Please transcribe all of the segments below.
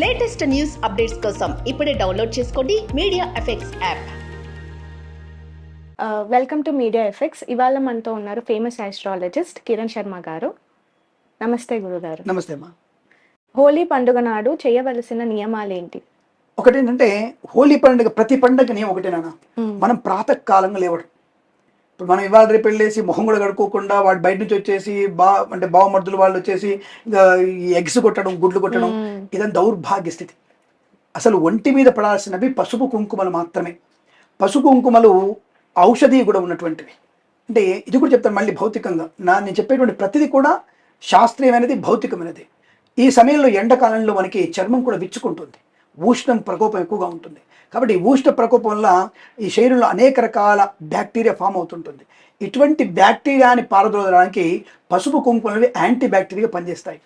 Latest news updates కోసం ఇప్పుడే download చేసుకోండి media effects app. Welcome to media effects. ఇవాళ మనతో ఉన్నారు ఫేమస్ ఆస్ట్రాలజిస్ట్ కిరణ్ శర్మ గారు. నమస్తే గురుగారు. నమస్తే అమ్మా. హోలీ పండుగ నాడు చేయవలసిన నియమాలు ఏంటి? ఒకటేంటంటే హోలీ పండుగ, ప్రతి పండుగని ఒకటేనా, మనం ప్రాతకాలంగా లేవడం. ఇప్పుడు మనం ఇవాళ రేపు వెళ్ళేసి మొహం కూడా కడుక్కోకుండా వాడు బయట నుంచి వచ్చేసి బావమర్దులు వాళ్ళు వచ్చేసి ఈ ఎగ్స్ కొట్టడం, గుడ్లు కొట్టడం, ఇదంతా దౌర్భాగ్య స్థితి. అసలు ఒంటి మీద పడాల్సినవి పసుపు కుంకుమలు మాత్రమే. పసుపు కుంకుమలు ఔషధి కూడా ఉన్నటువంటివి. అంటే ఇది కూడా చెప్తాను మళ్ళీ భౌతికంగా. నేను చెప్పేటువంటి ప్రతిదీ కూడా శాస్త్రీయమైనది, భౌతికమైనది. ఈ సమయంలో ఎండాకాలంలో మనకి చర్మం కూడా విచ్చుకుంటుంది, ఉష్ణం ప్రకోపం ఎక్కువగా ఉంటుంది. కాబట్టి ఉష్ణ ప్రకోపం వల్ల ఈ శరీరంలో అనేక రకాల బ్యాక్టీరియా ఫామ్ అవుతుంటుంది. ఇటువంటి బ్యాక్టీరియాని పారదోలడానికి పసుపు కుంకుమలు యాంటీ బ్యాక్టీరియా పనిచేస్తాయి.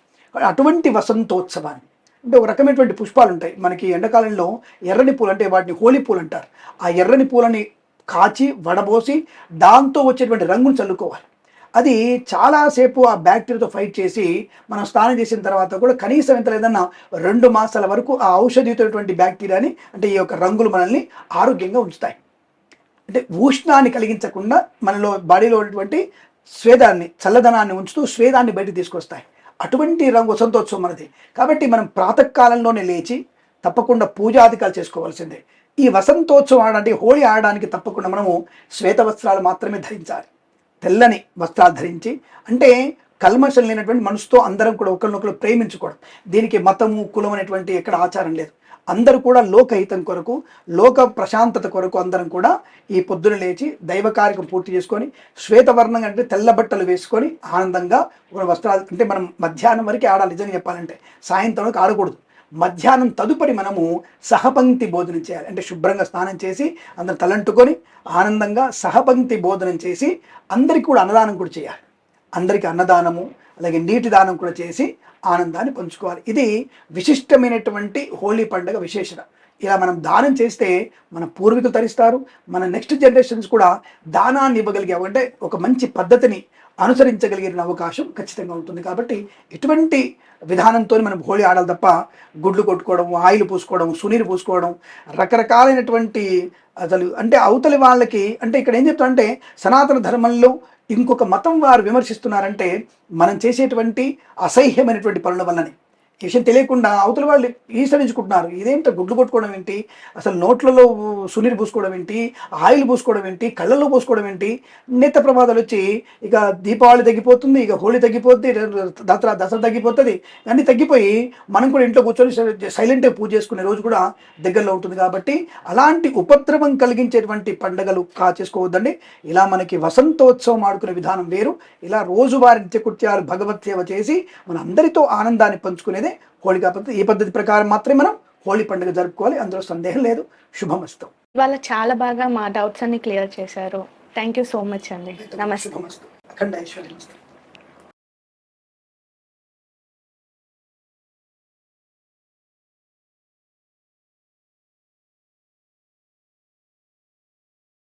అటువంటి వసంతోత్సవాన్ని, అంటే ఒక రకమైనటువంటి పుష్పాలు ఉంటాయి మనకి ఎండాకాలంలో, ఎర్రని పూలు, అంటే వాటిని హోలీ పూలు అంటారు. ఆ ఎర్రని పూలని కాచి వడబోసి దాంతో వచ్చేటువంటి రంగును చల్లుకోవాలి. అది చాలాసేపు ఆ బ్యాక్టీరియాతో ఫైట్ చేసి మనం స్నానం చేసిన తర్వాత కూడా కనీసం ఎంత లేదన్నా 2 మాసాల వరకు ఆ ఔషధితోటువంటి బ్యాక్టీరియాని, అంటే ఈ యొక్క రంగులు మనల్ని ఆరోగ్యంగా ఉంచుతాయి. అంటే ఉష్ణాన్ని కలిగించకుండా మనలో బాడీలో ఉన్నటువంటి స్వేదాన్ని, చల్లదనాన్ని ఉంచుతూ స్వేదాన్ని బయటకు తీసుకొస్తాయి. అటువంటి రంగు వసంతోత్సవం మనది. కాబట్టి మనం ప్రాతకాలంలోనే లేచి తప్పకుండా పూజాధికాలు చేసుకోవాల్సిందే. ఈ వసంతోత్సవం ఆడడానికి, హోళీ ఆడడానికి తప్పకుండా మనము శ్వేత వస్త్రాలు మాత్రమే ధరించాలి. తెల్లని వస్త్రాలు ధరించి, అంటే కల్మషం లేనటువంటి మనసుతో అందరం కూడా ఒకరినొకరు ప్రేమించుకోవడం. దీనికి మతము, కులం అనేటువంటి ఎక్కడ ఆచారం లేదు. అందరూ కూడా లోకహితం కొరకు, లోక ప్రశాంతత కొరకు అందరం కూడా ఈ పొద్దున లేచి దైవ కార్యక్రమం పూర్తి చేసుకొని శ్వేతవర్ణం అంటే తెల్ల బట్టలు వేసుకొని ఆనందంగా ఒక వస్త్రాలు, అంటే మనం మధ్యాహ్నం వరకు ఆడాలి. నిజంగా చెప్పాలంటే సాయంత్రం వరకు ఆడకూడదు. మధ్యాహ్నం తదుపరి మనము సహపంక్తి భోజనం చేయాలి. అంటే శుభ్రంగా స్నానం చేసి అందరం తలంటుకొని ఆనందంగా సహపంక్తి భోజనం చేసి అందరికీ కూడా అన్నదానం కూడా చేయాలి. అందరికీ అన్నదానము, అలాగే నీటి దానం కూడా చేసి ఆనందాన్ని పంచుకోవాలి. ఇది విశిష్టమైనటువంటి హోలీ పండుగ విశేషత. ఇలా మనం దానం చేస్తే మన పూర్వీకులు తరిస్తారు, మన నెక్స్ట్ జనరేషన్స్ కూడా దానాన్ని ఇవ్వగలిగే, అంటే ఒక మంచి పద్ధతిని అనుసరించగలిగిన అవకాశం ఖచ్చితంగా ఉంటుంది. కాబట్టి ఇటువంటి విధానంతో మనం హోళీ ఆడాలి తప్ప గుడ్లు కొట్టుకోవడం, ఆయిల్ పూసుకోవడం, సునీరు పూసుకోవడం, రకరకాలైనటువంటి అసలు అంటే అవతలి వాళ్ళకి, అంటే ఇక్కడ ఏం చెప్తారంటే సనాతన ధర్మంలో ఇంకొక మతం వారు విమర్శిస్తున్నారంటే మనం చేసేటువంటి అసహ్యమైనటువంటి పనుల వల్లనే. ఈ విషయం తెలియకుండా అవతల వాళ్ళు ఈసడించుకుంటున్నారు. ఇదేంటో గుడ్లు కొట్టుకోవడం ఏంటి, అసలు నోట్లలో సునీరు పూసుకోవడం ఏంటి, ఆయిల్ పూసుకోవడం ఏంటి, కళ్ళల్లో పూసుకోవడం ఏంటి, నేత్ర ప్రమాదాలు వచ్చి ఇక దీపావళి తగ్గిపోతుంది, ఇక హోళీ తగ్గిపోతుంది, దసరా తగ్గిపోతుంది, అన్నీ తగ్గిపోయి మనం కూడా ఇంట్లో కూర్చొని సైలెంట్గా పూజ చేసుకునే రోజు కూడా దగ్గరలో ఉంటుంది. కాబట్టి అలాంటి ఉపద్రవం కలిగించేటువంటి పండుగలు చేసుకోవద్దండి. ఇలా మనకి వసంతోత్సవం ఆడుకునే విధానం వేరు. ఇలా రోజువారి నిత్యకృత్యాలు భగవత్ సేవ చేసి మన అందరితో ఆనందాన్ని పంచుకునేది హోళికా పద్ధతి. ఈ పద్ధతి ప్రకారం మాత్రమే మనం హోళీ పండుగ జరుపుకోవాలి, అందులో సందేహం లేదు. శుభమస్తు. ఇవాళ చాలా బాగా మా డౌట్స్ అన్ని క్లియర్ చేశారు. థ్యాంక్ యూ సో మచ్ అండి. నమస్తే. అఖండ ఐశ్వర్యం.